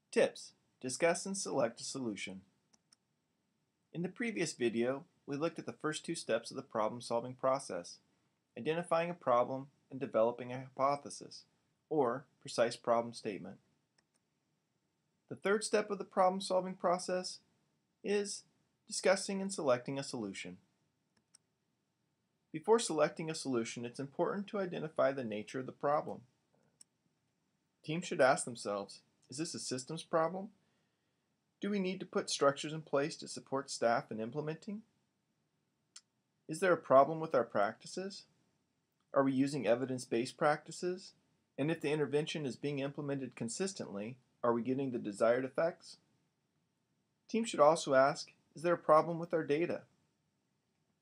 Tips: discuss and select a solution. In the previous video, we looked at the first two steps of the problem-solving process, identifying a problem and developing a hypothesis, or precise problem statement. The third step of the problem-solving process is discussing and selecting a solution. Before selecting a solution, it's important to identify the nature of the problem. Teams should ask themselves, is this a systems problem? Do we need to put structures in place to support staff in implementing? Is there a problem with our practices? Are we using evidence-based practices? And if the intervention is being implemented consistently, are we getting the desired effects? Teams should also ask, is there a problem with our data?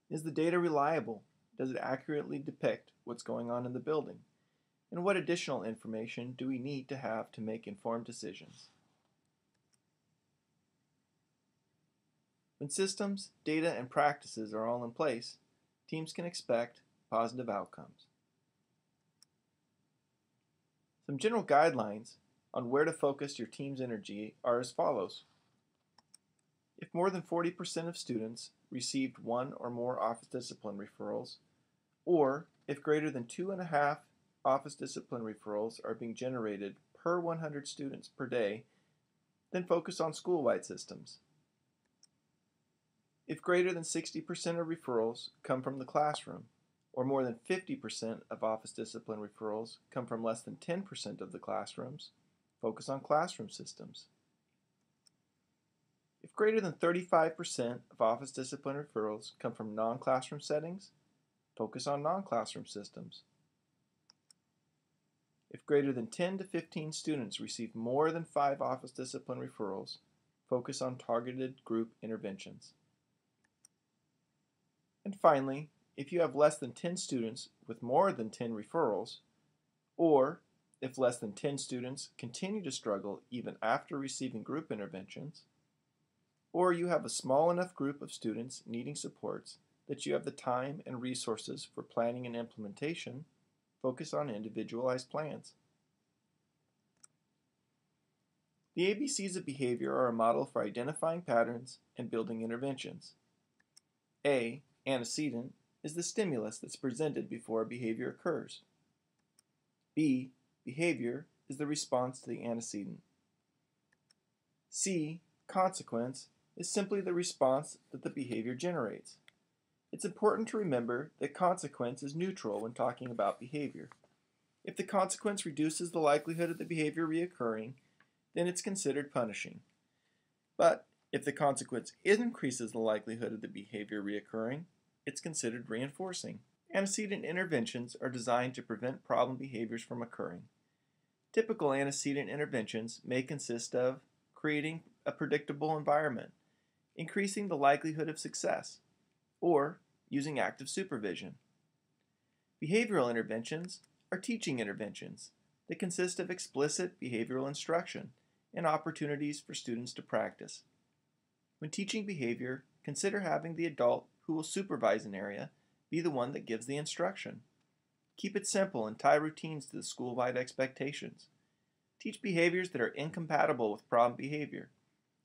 Is the data reliable? Does it accurately depict what's going on in the building? And what additional information do we need to have to make informed decisions? When systems, data, and practices are all in place, teams can expect positive outcomes. Some general guidelines on where to focus your team's energy are as follows. If more than 40% of students received one or more office discipline referrals, or if greater than 2.5 office discipline referrals are being generated per 100 students per day, then focus on school-wide systems. If greater than 60% of referrals come from the classroom, or more than 50% of office discipline referrals come from less than 10% of the classrooms, focus on classroom systems. If greater than 35% of office discipline referrals come from non-classroom settings, focus on non-classroom systems. If greater than 10 to 15 students receive more than 5 office discipline referrals, focus on targeted group interventions. And finally, if you have less than 10 students with more than 10 referrals, or if less than 10 students continue to struggle even after receiving group interventions, or you have a small enough group of students needing supports that you have the time and resources for planning and implementation, focus on individualized plans. The ABCs of behavior are a model for identifying patterns and building interventions. A, antecedent, is the stimulus that's presented before a behavior occurs. B, behavior, is the response to the antecedent. C, consequence, is simply the response that the behavior generates. It's important to remember that consequence is neutral when talking about behavior. If the consequence reduces the likelihood of the behavior reoccurring, then it's considered punishing. But if the consequence increases the likelihood of the behavior reoccurring, it's considered reinforcing. Antecedent interventions are designed to prevent problem behaviors from occurring. Typical antecedent interventions may consist of creating a predictable environment, increasing the likelihood of success, or using active supervision. Behavioral interventions are teaching interventions that consist of explicit behavioral instruction and opportunities for students to practice. When teaching behavior, consider having the adult who will supervise an area be the one that gives the instruction. Keep it simple and tie routines to the school-wide expectations. Teach behaviors that are incompatible with problem behavior.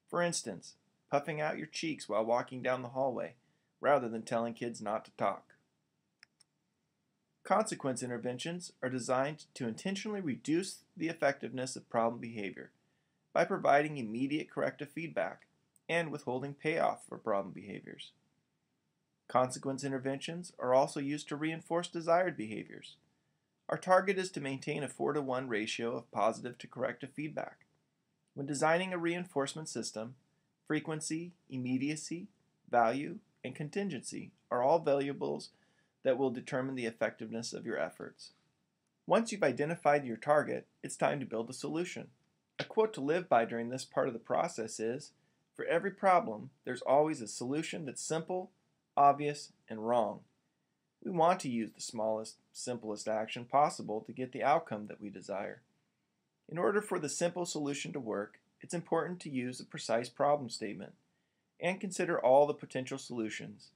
For instance, puffing out your cheeks while walking down the hallway, rather than telling kids not to talk. Consequence interventions are designed to intentionally reduce the effectiveness of problem behavior by providing immediate corrective feedback and withholding payoff for problem behaviors. Consequence interventions are also used to reinforce desired behaviors. Our target is to maintain a 4-to-1 ratio of positive to corrective feedback. When designing a reinforcement system, frequency, immediacy, value, and contingency are all variables that will determine the effectiveness of your efforts. Once you've identified your target, it's time to build a solution. A quote to live by during this part of the process is, "For every problem, there's always a solution that's simple, obvious, and wrong." We want to use the smallest, simplest action possible to get the outcome that we desire. In order for the simple solution to work, it's important to use a precise problem statement and consider all the potential solutions.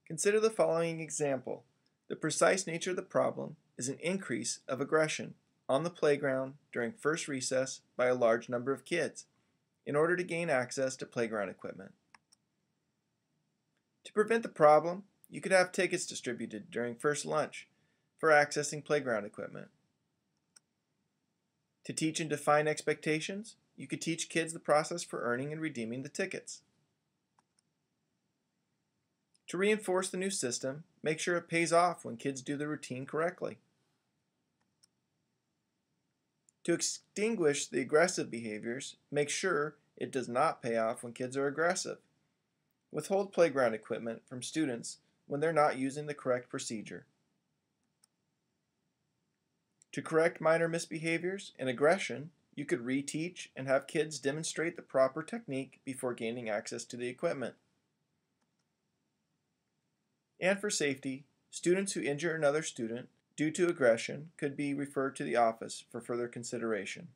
Consider the following example. The precise nature of the problem is an increase of aggression on the playground during first recess by a large number of kids in order to gain access to playground equipment. To prevent the problem, you could have tickets distributed during first lunch for accessing playground equipment. To teach and define expectations, you could teach kids the process for earning and redeeming the tickets. To reinforce the new system, make sure it pays off when kids do the routine correctly. To extinguish the aggressive behaviors, make sure it does not pay off when kids are aggressive. Withhold playground equipment from students when they're not using the correct procedure. To correct minor misbehaviors and aggression, you could reteach and have kids demonstrate the proper technique before gaining access to the equipment. And for safety, students who injure another student due to aggression could be referred to the office for further consideration.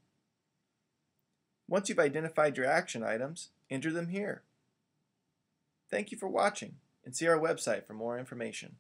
Once you've identified your action items, enter them here. Thank you for watching, and see our website for more information.